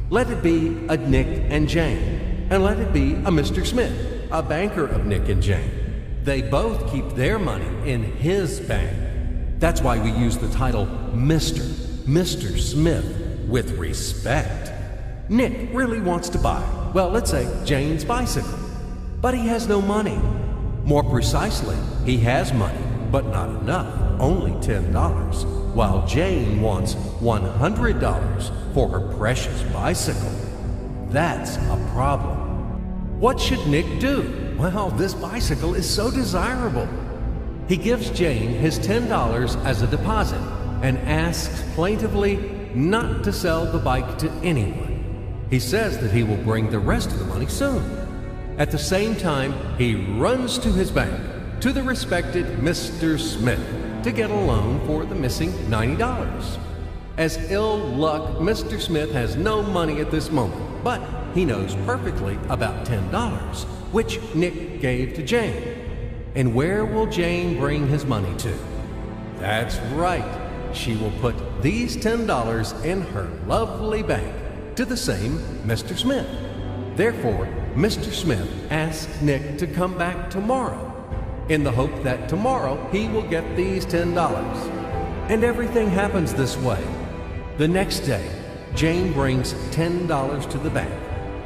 Let it be a Nick and Jane, and let it be a Mr. Smith, a banker of Nick and Jane. They both keep their money in his bank. That's why we use the title Mr. Smith with respect. Nick really wants to buy, well, let's say Jane's bicycle, but he has no money. More precisely, he has money, but not enough, only $10, while Jane wants $100 for her precious bicycle. That's a problem. What should Nick do? Well, this bicycle is so desirable. He gives Jane his $10 as a deposit and asks plaintively not to sell the bike to anyone. He says that he will bring the rest of the money soon. At the same time, he runs to his bank, to the respected Mr. Smith, to get a loan for the missing $90. As ill luck, Mr. Smith has no money at this moment, but he knows perfectly about $10, which Nick gave to Jane. And where will Jane bring his money to? That's right. She will put these $10 in her lovely bank to the same Mr. Smith. Therefore, Mr. Smith asks Nick to come back tomorrow in the hope that tomorrow he will get these $10. And everything happens this way. The next day, Jane brings $10 to the bank.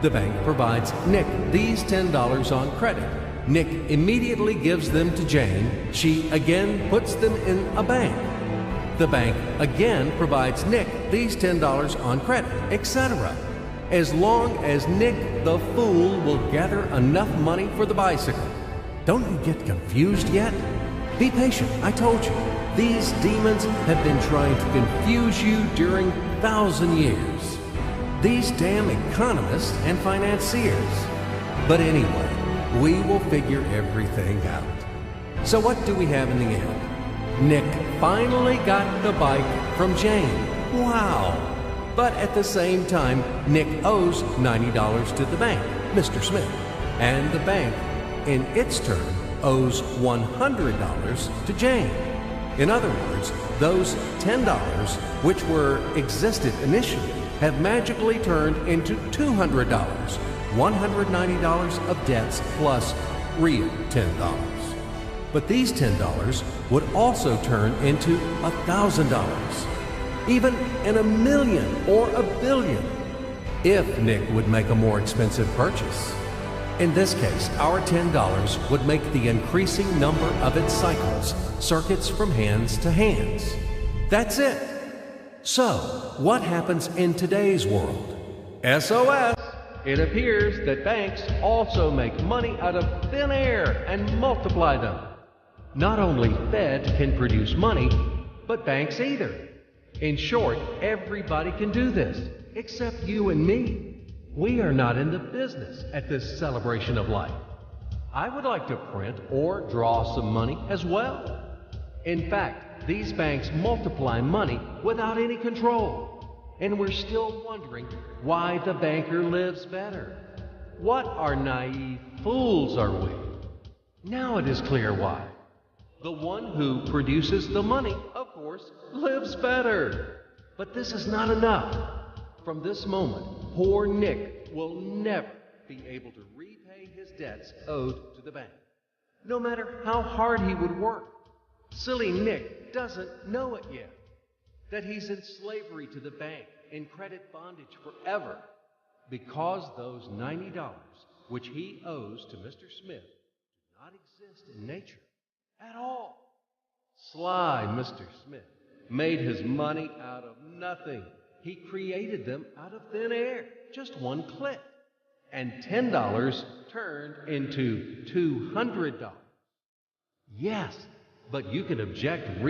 The bank provides Nick these $10 on credit. Nick immediately gives them to Jane. She again puts them in a bank. The bank again provides Nick these $10 on credit, etc. As long as Nick the fool will gather enough money for the bicycle. Don't you get confused yet? Be patient, I told you. These demons have been trying to confuse you during 1,000 years. These damn economists and financiers. But anyway, we will figure everything out. So what do we have in the end? Nick finally got the bike from Jane. Wow! But at the same time, Nick owes $90 to the bank, Mr. Smith, and the bank, in its turn, owes $100 to Jane. In other words, those $10, which existed initially, have magically turned into $200, $190 of debts plus real $10. But these $10 would also turn into $1,000, even in a million or a billion, if Nick would make a more expensive purchase. In this case, our $10 would make the increasing number of its cycles, circuits from hands to hands. That's it. So, what happens in today's world? SOS! It appears that banks also make money out of thin air and multiply them. Not only Fed can produce money, but banks either. In short, everybody can do this, except you and me. We are not in the business at this celebration of life. I would like to print or draw some money as well. In fact, these banks multiply money without any control. And we're still wondering why the banker lives better. What are naive fools are we? Now it is clear why. The one who produces the money, of course, lives better. But this is not enough. From this moment, poor Nick will never be able to repay his debts owed to the bank, no matter how hard he would work. Silly Nick doesn't know it yet, that he's in slavery to the bank, in credit bondage forever, because those $90, which he owes to Mr. Smith, do not exist in nature at all. Sly Mr. Smith made his money out of nothing. He created them out of thin air, just one click. And $10 turned into $200. Yes, but you can object